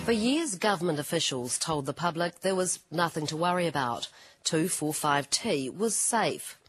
For years, government officials told the public there was nothing to worry about. 2,4,5-T was safe,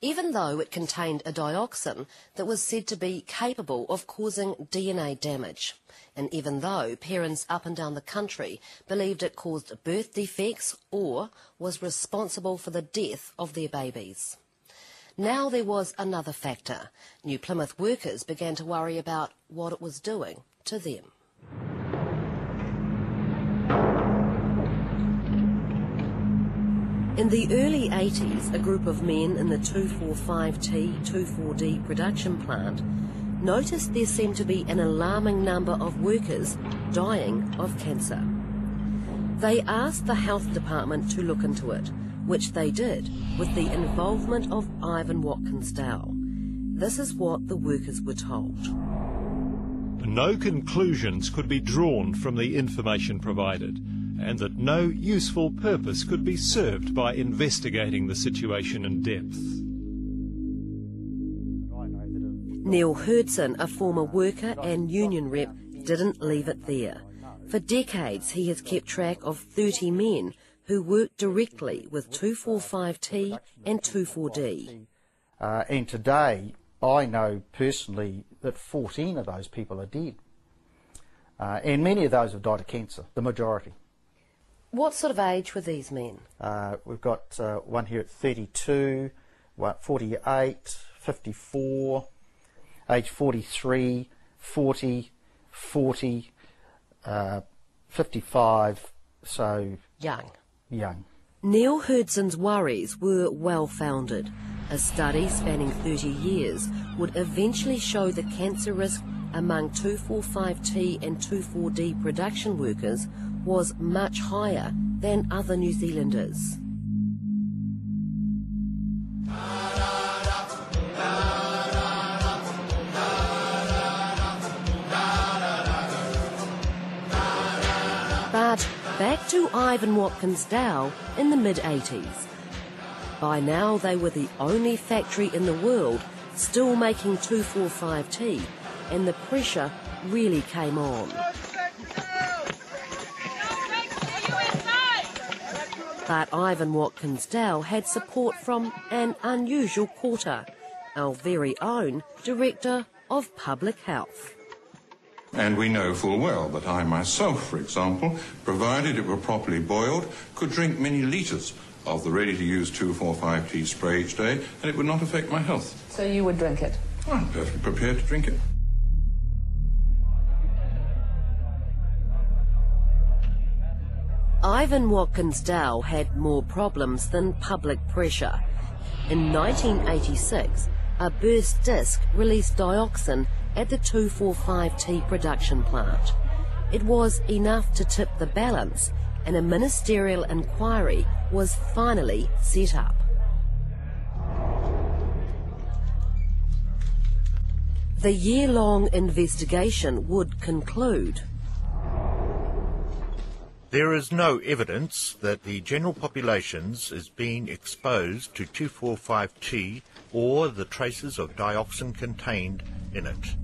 even though it contained a dioxin that was said to be capable of causing DNA damage. And even though parents up and down the country believed it caused birth defects or was responsible for the death of their babies. Now there was another factor. New Plymouth workers began to worry about what it was doing to them. In the early 80s, a group of men in the 2,4,5-T, 2,4-D production plant noticed there seemed to be an alarming number of workers dying of cancer. They asked the health department to look into it, which they did with the involvement of Ivan Watkins Dow. This is what the workers were told. No conclusions could be drawn from the information provided, and that no useful purpose could be served by investigating the situation in depth. Neil Hurdson, a former worker and union rep, didn't leave it there. For decades he has kept track of 30 men who worked directly with 2,4,5-T and 2,4-D. And today I know personally that 14 of those people are dead. And many of those have died of cancer, the majority. What sort of age were these men? We've got one here at 32, 48, 54, age 43, 40, 40, 55, so... Young. Neil Hurdson's worries were well-founded. A study spanning 30 years would eventually show the cancer risk among 2,4,5-T and 2,4-D production workers was much higher than other New Zealanders. But back to Ivan Watkins Dow in the mid-80s. By now they were the only factory in the world still making 2,4,5-T, and the pressure really came on. But Ivan Watkins Dow had support from an unusual quarter, our very own Director of Public Health. And we know full well that I myself, for example, provided it were properly boiled, could drink many litres of the ready-to-use 2,4,5-T spray each day, and it would not affect my health. So you would drink it? I'm perfectly prepared to drink it. Ivan Watkins Dow had more problems than public pressure. In 1986, a burst disc released dioxin at the 2,4,5-T production plant. It was enough to tip the balance, and a ministerial inquiry was finally set up. The year-long investigation would conclude. There is no evidence that the general populations is being exposed to 2,4,5-T or the traces of dioxin contained in it.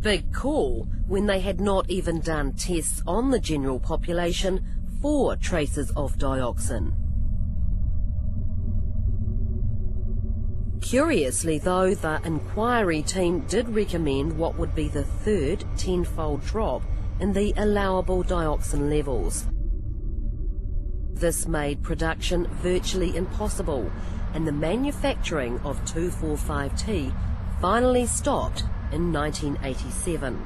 Big call when they had not even done tests on the general population for traces of dioxin. Curiously though, the inquiry team did recommend what would be the third tenfold drop in the allowable dioxin levels. This made production virtually impossible, and the manufacturing of 2,4,5-T finally stopped in 1987.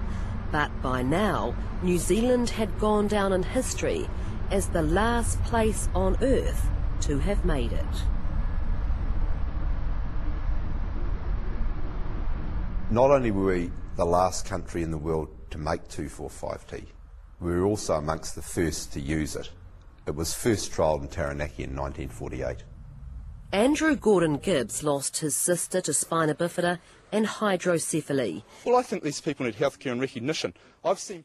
But by now, New Zealand had gone down in history as the last place on Earth to have made it. Not only were we the last country in the world to make 2,4,5-T, we were also amongst the first to use it. It was first trialled in Taranaki in 1948. Andrew Gordon-Gibbs lost his sister to spina bifida and hydrocephaly. Well, I think these people need healthcare and recognition.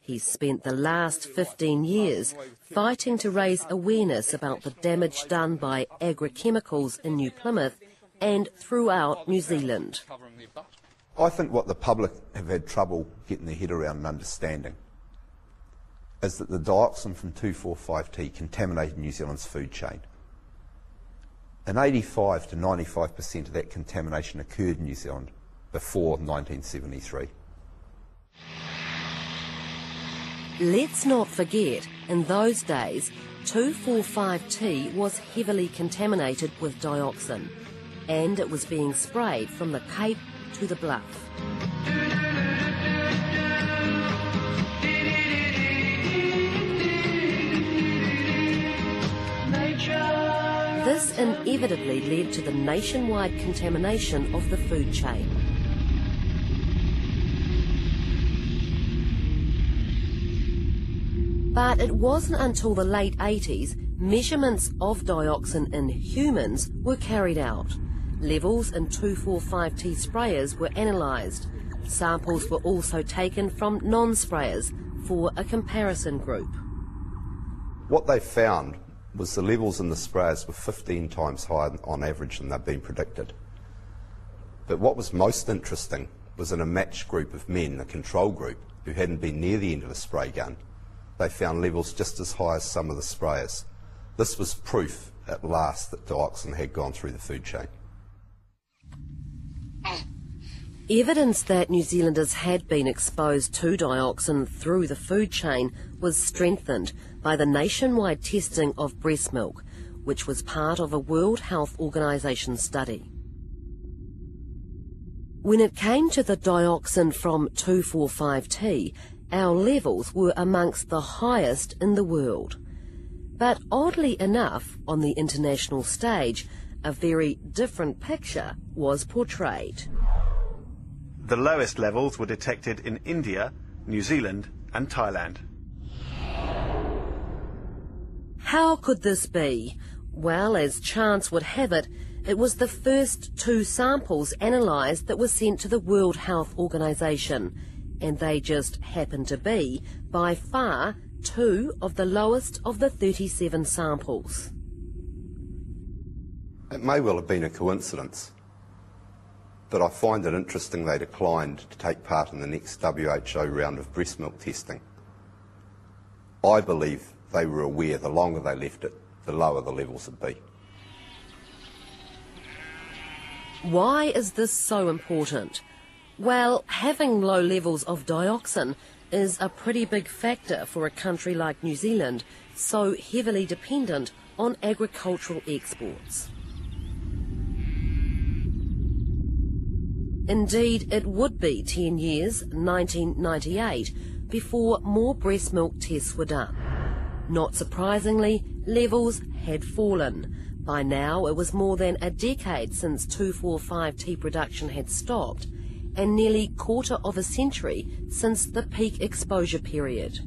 He's spent the last 15 years fighting to raise awareness about the damage done by agrochemicals in New Plymouth and throughout New Zealand. I think what the public have had trouble getting their head around and understanding is that the dioxin from 2,4,5-T contaminated New Zealand's food chain. And 85 to 95% of that contamination occurred in New Zealand before 1973. Let's not forget, in those days, 2,4,5-T was heavily contaminated with dioxin, and it was being sprayed from the Cape to the Bluff. This inevitably led to the nationwide contamination of the food chain. But it wasn't until the late 80s measurements of dioxin in humans were carried out. Levels in 2,4,5-T sprayers were analysed. Samples were also taken from non-sprayers for a comparison group. What they found was the levels in the sprayers were 15 times higher on average than they'd been predicted. But what was most interesting was in a matched group of men, a control group, who hadn't been near the end of a spray gun, they found levels just as high as some of the sprayers. This was proof, at last, that dioxin had gone through the food chain. Evidence that New Zealanders had been exposed to dioxin through the food chain was strengthened by the nationwide testing of breast milk, which was part of a World Health Organization study. When it came to the dioxin from 2,4,5-T, our levels were amongst the highest in the world. But oddly enough, on the international stage, a very different picture was portrayed. The lowest levels were detected in India, New Zealand and Thailand. How could this be? Well, as chance would have it, it was the first 2 samples analysed that were sent to the World Health Organization, and they just happened to be, by far, 2 of the lowest of the 37 samples. It may well have been a coincidence, but I find it interesting they declined to take part in the next WHO round of breast milk testing. I believe they were aware the longer they left it, the lower the levels would be. Why is this so important? Well, having low levels of dioxin is a pretty big factor for a country like New Zealand, so heavily dependent on agricultural exports. Indeed, it would be 10 years, 1998, before more breast milk tests were done. Not surprisingly, levels had fallen. By now, it was more than a decade since 2,4,5-T production had stopped, and nearly quarter of a century since the peak exposure period.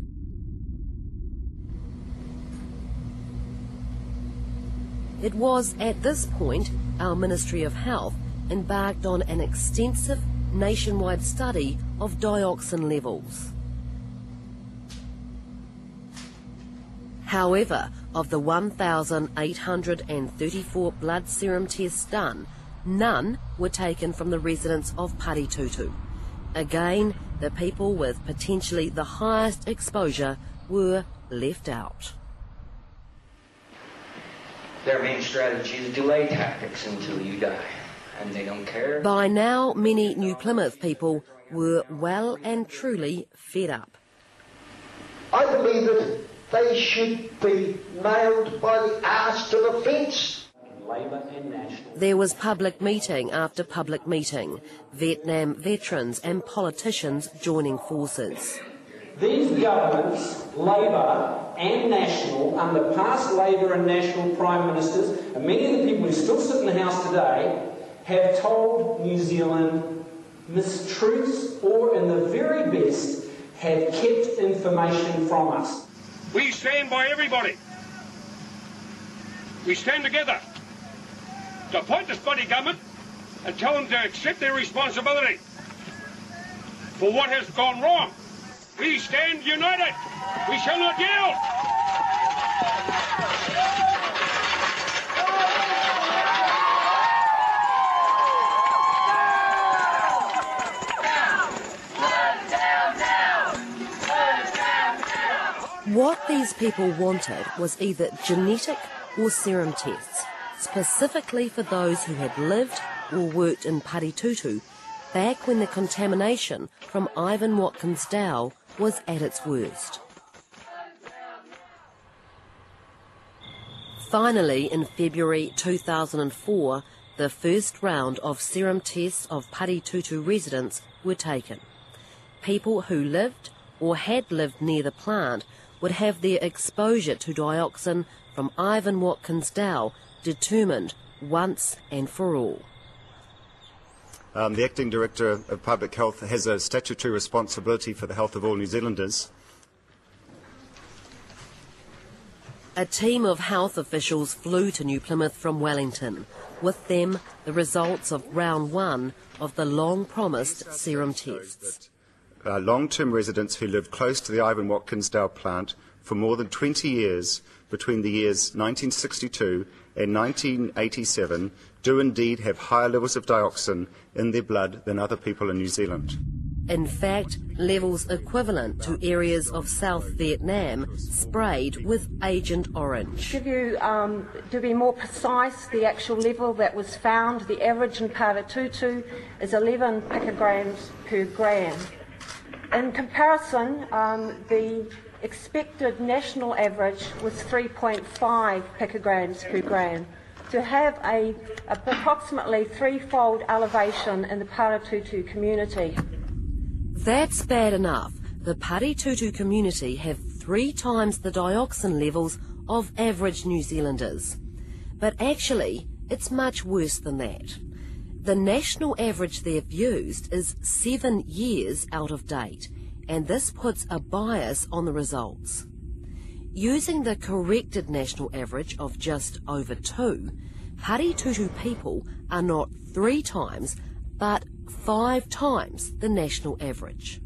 It was at this point our Ministry of Health embarked on an extensive nationwide study of dioxin levels. However, of the 1,834 blood serum tests done, none were taken from the residents of Paritutu. Again, the people with potentially the highest exposure were left out. Their main strategy is delay tactics until you die, and they don't care. By now, many New Plymouth people were well and truly fed up. I believe that they should be nailed by the arse to the fence. There was public meeting after public meeting, Vietnam veterans and politicians joining forces. These governments, Labor and National, under past Labor and National Prime Ministers, and many of the people who still sit in the House today, have told New Zealand mistruths or, in the very best, have kept information from us. We stand by everybody. We stand together to point this bloody government and tell them to accept their responsibility for what has gone wrong. We stand united. We shall not yield. What these people wanted was either genetic or serum tests, specifically for those who had lived or worked in Paritutu back when the contamination from Ivan Watkins Dow was at its worst. Finally, in February 2004, the first round of serum tests of Paritutu residents were taken. People who lived or had lived near the plant would have their exposure to dioxin from Ivan Watkins Dow determined once and for all. The Acting Director of Public Health has a statutory responsibility for the health of all New Zealanders. A team of health officials flew to New Plymouth from Wellington. With them, the results of round one of the long-promised serum tests. Long-term residents who lived close to the Ivan Watkins Dow plant for more than 20 years, between the years 1962 and 1987, do indeed have higher levels of dioxin in their blood than other people in New Zealand. In fact, levels equivalent to areas of South Vietnam sprayed with Agent Orange. To give you, to be more precise, the actual level that was found, the average in Paritutu is 11 picograms per gram. In comparison, the expected national average was 3.5 picograms per gram. To have a approximately threefold elevation in the Paritutu community. That's bad enough. The Paritutu community have 3 times the dioxin levels of average New Zealanders. But actually, it's much worse than that. The national average they've used is 7 years out of date, and this puts a bias on the results. Using the corrected national average of just over 2, Paritutu people are not 3 times, but 5 times the national average.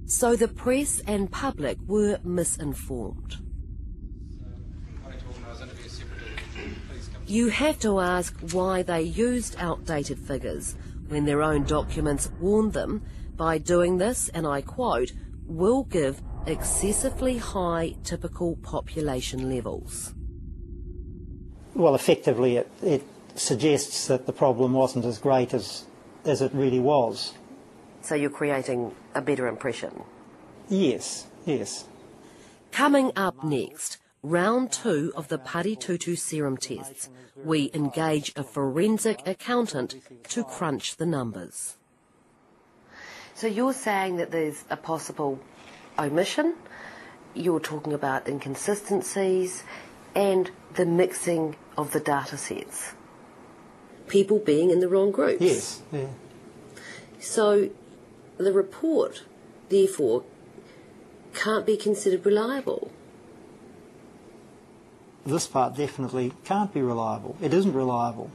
So the press and public were misinformed. You have to ask why they used outdated figures when their own documents warned them by doing this, and I quote, will give excessively high typical population levels. Well, effectively it suggests that the problem wasn't as great as it really was. So you're creating a better impression? Yes, yes. Coming up next, round 2 of the Paritutu serum tests. We engage a forensic accountant to crunch the numbers. So you're saying that there's a possible omission, you're talking about inconsistencies, and the mixing of the data sets. People being in the wrong groups. Yes, yeah. So the report, therefore, can't be considered reliable. This part definitely can't be reliable. It isn't reliable.